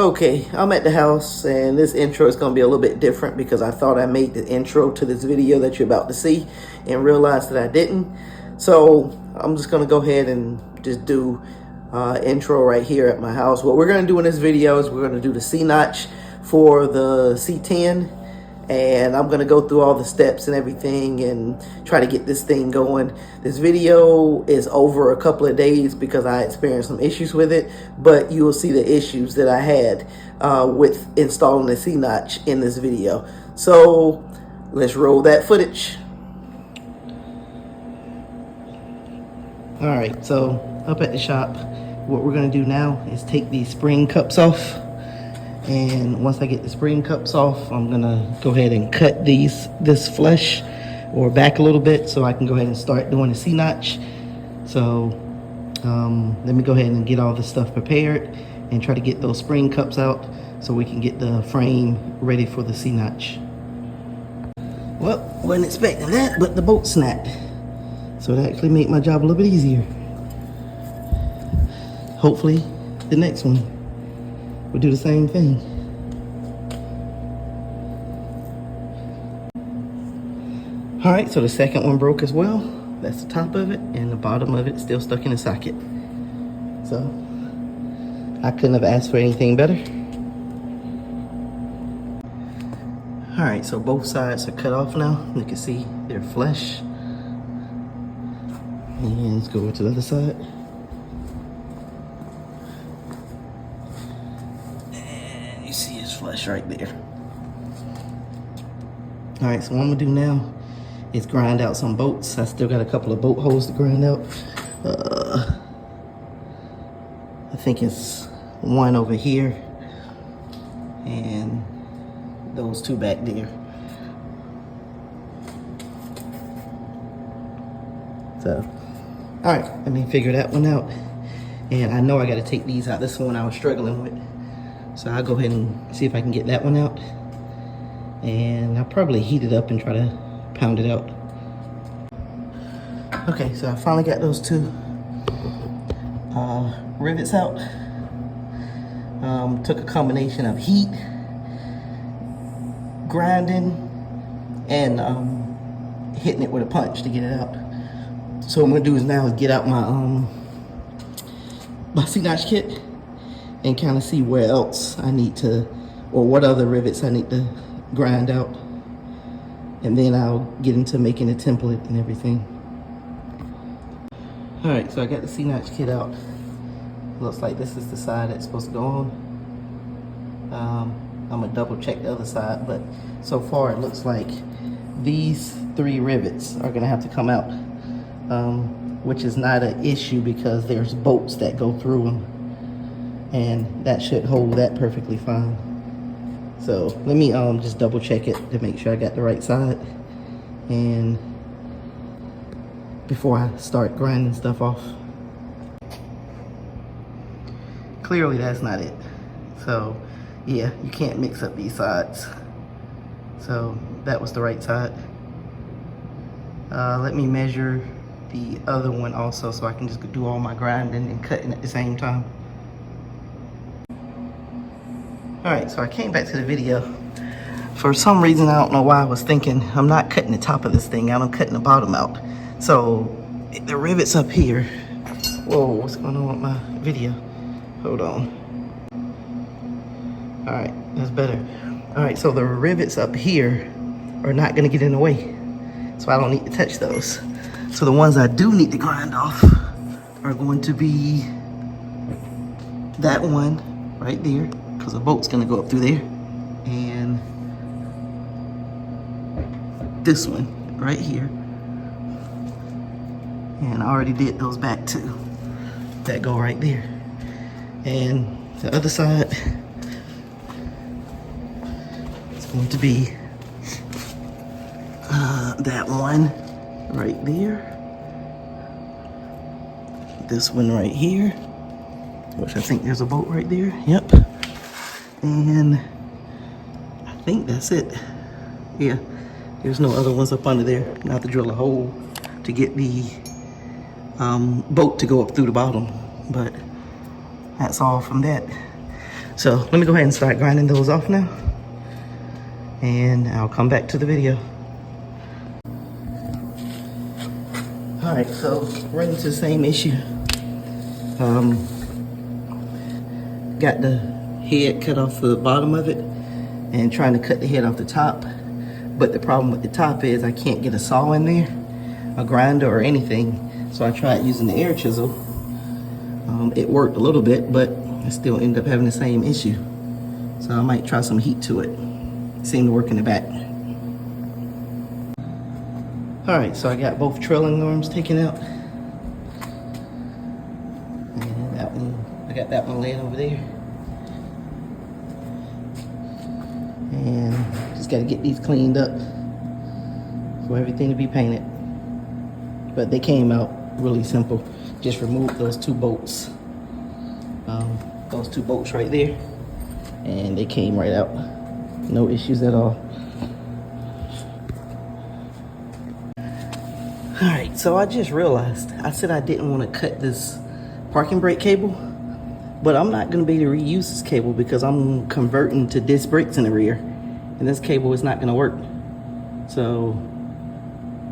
Okay, I'm at the house and this intro is going to be a little bit different because I thought I made the intro to this video that you're about to see and realized that I didn't. So I'm just going to go ahead and just do intro right here at my house. What we're going to do in this video is we're going to do the C notch for the C10, and I'm going to go through all the steps and everything and try to get this thing going. This video is over a couple of days because I experienced some issues with it, but you will see the issues that I had with installing the C-notch in this video. So let's roll that footage. All right, so up at the shop, what we're going to do now is take these spring cups off. And once I get the spring cups off, I'm gonna go ahead and cut this flesh or back a little bit so I can go ahead and start doing the C-notch. So let me go ahead and get all this stuff prepared and try to get those spring cups out so we can get the frame ready for the C-notch. Well, wasn't expecting that, but the bolt snapped. So it actually made my job a little bit easier. Hopefully the next one we'll do the same thing. All right, so the second one broke as well. That's the top of it, and the bottom of it still stuck in the socket. So I couldn't have asked for anything better. All right, so both sides are cut off now. You can see they're flesh. And let's go over to the other side. You see his flesh right there. All right, so what I'm gonna do now is grind out some bolts. I still got a couple of bolt holes to grind out. I think it's one over here and those two back there. So, all right, let me figure that one out. And I know I gotta take these out. This is the one I was struggling with. So I'll go ahead and see if I can get that one out. And I'll probably heat it up and try to pound it out. Okay, so I finally got those two rivets out. Took a combination of heat, grinding, and hitting it with a punch to get it out. So what I'm gonna do is now get out my C-notch kit and kind of see where else I need to, or what other rivets I need to grind out. And then I'll get into making a template and everything. All right, so I got the C-notch kit out. Looks like this is the side that's supposed to go on. I'm gonna double check the other side, but so far it looks like these three rivets are gonna have to come out, which is not an issue because there's bolts that go through them. And that should hold that perfectly fine. So let me just double check it to make sure I got the right side, and before I start grinding stuff off. Clearly that's not it. So yeah, you can't mix up these sides. So that was the right side. Let me measure the other one also so I can just do all my grinding and cutting at the same time. All right, so I came back to the video. For some reason, I don't know why I was thinking, I'm not cutting the top of this thing out, I'm cutting the bottom out. So the rivets up here, whoa, what's going on with my video? Hold on. All right, that's better. All right, so the rivets up here are not gonna get in the way. So I don't need to touch those. So the ones I do need to grind off are going to be that one right there, because the bolt's gonna go up through there, and this one right here. And I already did those back too, that go right there. And the other side is going to be that one right there, this one right here, which I think there's a bolt right there. Yep. And I think that's it. Yeah, there's no other ones up under there. Now I have to drill a hole to get the bolt to go up through the bottom, but that's all from that. So let me go ahead and start grinding those off now, and I'll come back to the video. All right, so running into the same issue. Got the head cut off the bottom of it and trying to cut the head off the top. But the problem with the top is I can't get a saw in there, a grinder or anything. So I tried using the air chisel. It worked a little bit, but I still ended up having the same issue. So I might try some heat to it. Seemed to work in the back. All right, so I got both trailing arms taken out. And that one, I got that one laying over there. And just got to get these cleaned up for everything to be painted. But they came out really simple. Just remove those two bolts. Those two bolts right there. And they came right out. No issues at all. All right, so I just realized, I said I didn't want to cut this parking brake cable, but I'm not going to be able to reuse this cable because I'm converting to disc brakes in the rear, and this cable is not going to work. So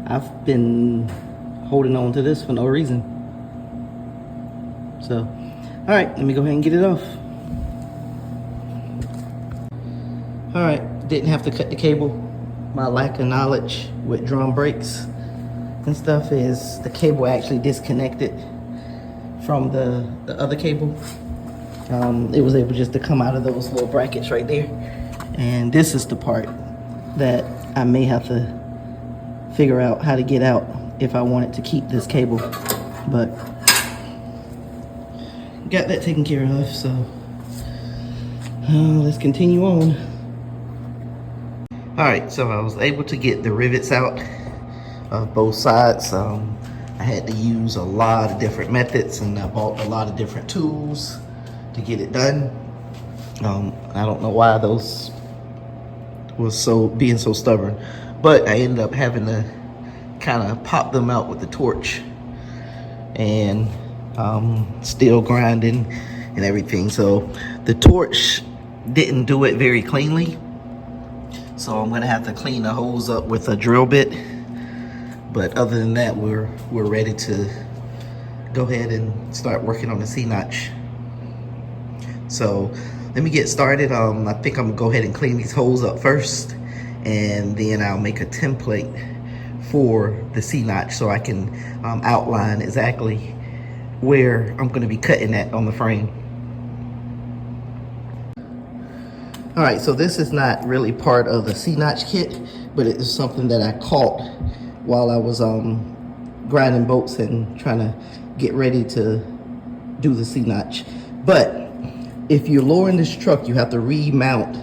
I've been holding on to this for no reason. So, all right, let me go ahead and get it off. All right, didn't have to cut the cable. My lack of knowledge with drum brakes and stuff is the cable actually disconnected from the other cable. It was able just to come out of those little brackets right there. And this is the part that I may have to figure out how to get out if I wanted to keep this cable. But got that taken care of, so let's continue on. All right, so I was able to get the rivets out of both sides. I had to use a lot of different methods, and I bought a lot of different tools to get it done. I don't know why those was being so stubborn, but I ended up having to kind of pop them out with the torch, and still grinding and everything. So the torch didn't do it very cleanly, so I'm gonna have to clean the holes up with a drill bit. But other than that, we're ready to go ahead and start working on the C-notch. So let me get started. I think I'm gonna go ahead and clean these holes up first, and then I'll make a template for the C-notch so I can outline exactly where I'm gonna be cutting at on the frame. All right, so this is not really part of the C-notch kit, but it is something that I caught while I was grinding bolts and trying to get ready to do the C-notch. But if you're lowering this truck, you have to remount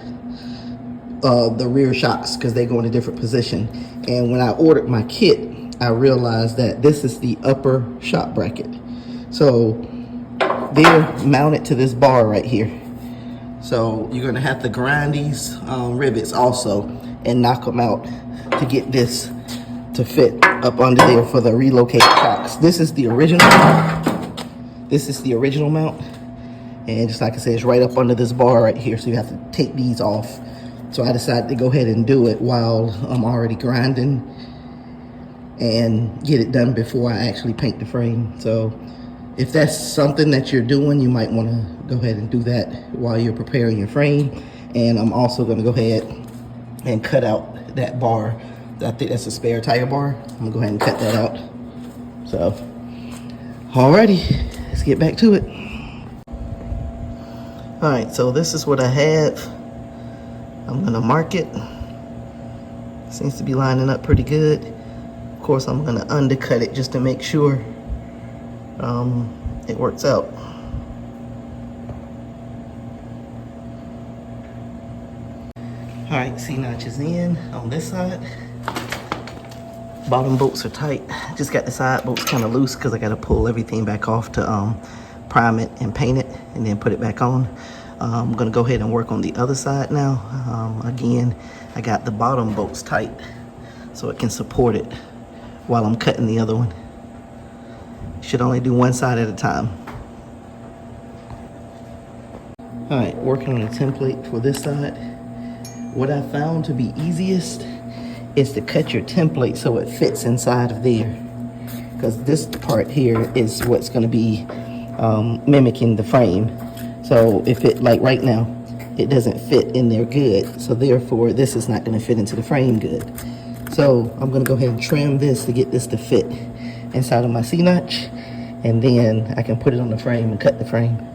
the rear shocks because they go in a different position. And when I ordered my kit, I realized that this is the upper shock bracket. So they're mounted to this bar right here. So you're gonna have to grind these rivets also and knock them out to get this to fit up under there for the relocated shocks. This is the original. This is the original mount, and just like I said, it's right up under this bar right here. So you have to take these off. So I decided to go ahead and do it while I'm already grinding and get it done before I actually paint the frame. So if that's something that you're doing, you might want to go ahead and do that while you're preparing your frame. And I'm also going to go ahead and cut out that bar. I think that's a spare tire bar. I'm gonna go ahead and cut that out. So, alrighty, let's get back to it. All right, so this is what I have. I'm gonna mark it. Seems to be lining up pretty good. Of course, I'm gonna undercut it just to make sure it works out. All right, C-notch is in on this side. Bottom bolts are tight. Just got the side bolts kind of loose because I got to pull everything back off to prime it and paint it and then put it back on. I'm going to go ahead and work on the other side now. Again, I got the bottom bolts tight so it can support it while I'm cutting the other one. Should only do one side at a time. All right, working on a template for this side. What I found to be easiest is to cut your template so it fits inside of there. Because this part here is what's gonna be mimicking the frame. So if it, like right now, it doesn't fit in there good. So therefore, this is not gonna fit into the frame good. So I'm gonna go ahead and trim this to get this to fit inside of my C-notch. And then I can put it on the frame and cut the frame.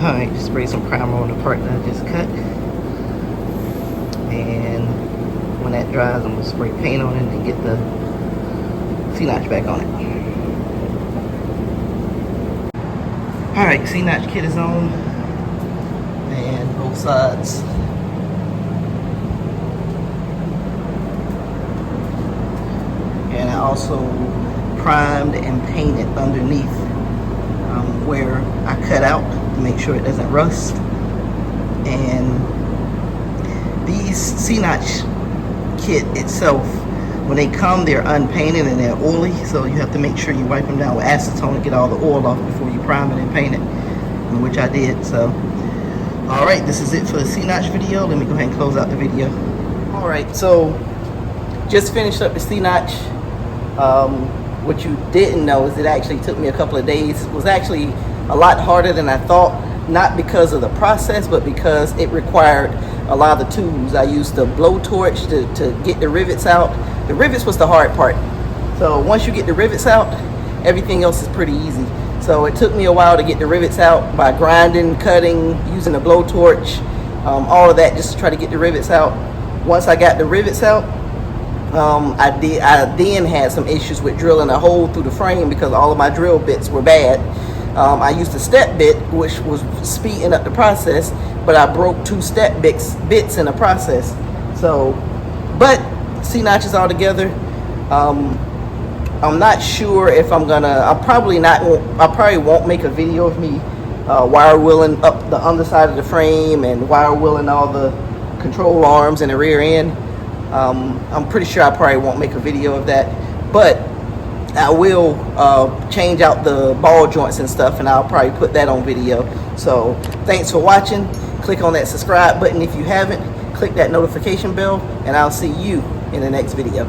Alright, just spray some primer on the part that I just cut. And when that dries, I'm going to spray paint on it and get the C-notch back on it. Alright, C-notch kit is on. And both sides. And I also primed and painted underneath where I cut out to make sure it doesn't rust. And these C-notch kit itself, when they come, they're unpainted and they're oily, so you have to make sure you wipe them down with acetone and get all the oil off before you prime it and paint it, which I did. So alright, this is it for the C-notch video. Let me go ahead and close out the video. Alright, so just finished up the C-notch. What you didn't know is it actually took me a couple of days. It was actually a lot harder than I thought, not because of the process, but because it required a lot of the tools. I used the blowtorch to get the rivets out. The rivets was the hard part. So once you get the rivets out, everything else is pretty easy. So it took me a while to get the rivets out by grinding, cutting, using a blowtorch, all of that just to try to get the rivets out. Once I got the rivets out, I then had some issues with drilling a hole through the frame because all of my drill bits were bad. I used a step bit, which was speeding up the process, but I broke 2 step bits in the process. So, but C-notches all together. I'm not sure if I'm gonna. I probably won't make a video of me wire wheeling up the underside of the frame and wire wheeling all the control arms and the rear end. I'm pretty sure I probably won't make a video of that, but I will change out the ball joints and stuff, and I'll probably put that on video. So thanks for watching. Click on that subscribe button if you haven't. Click that notification bell, and I'll see you in the next video.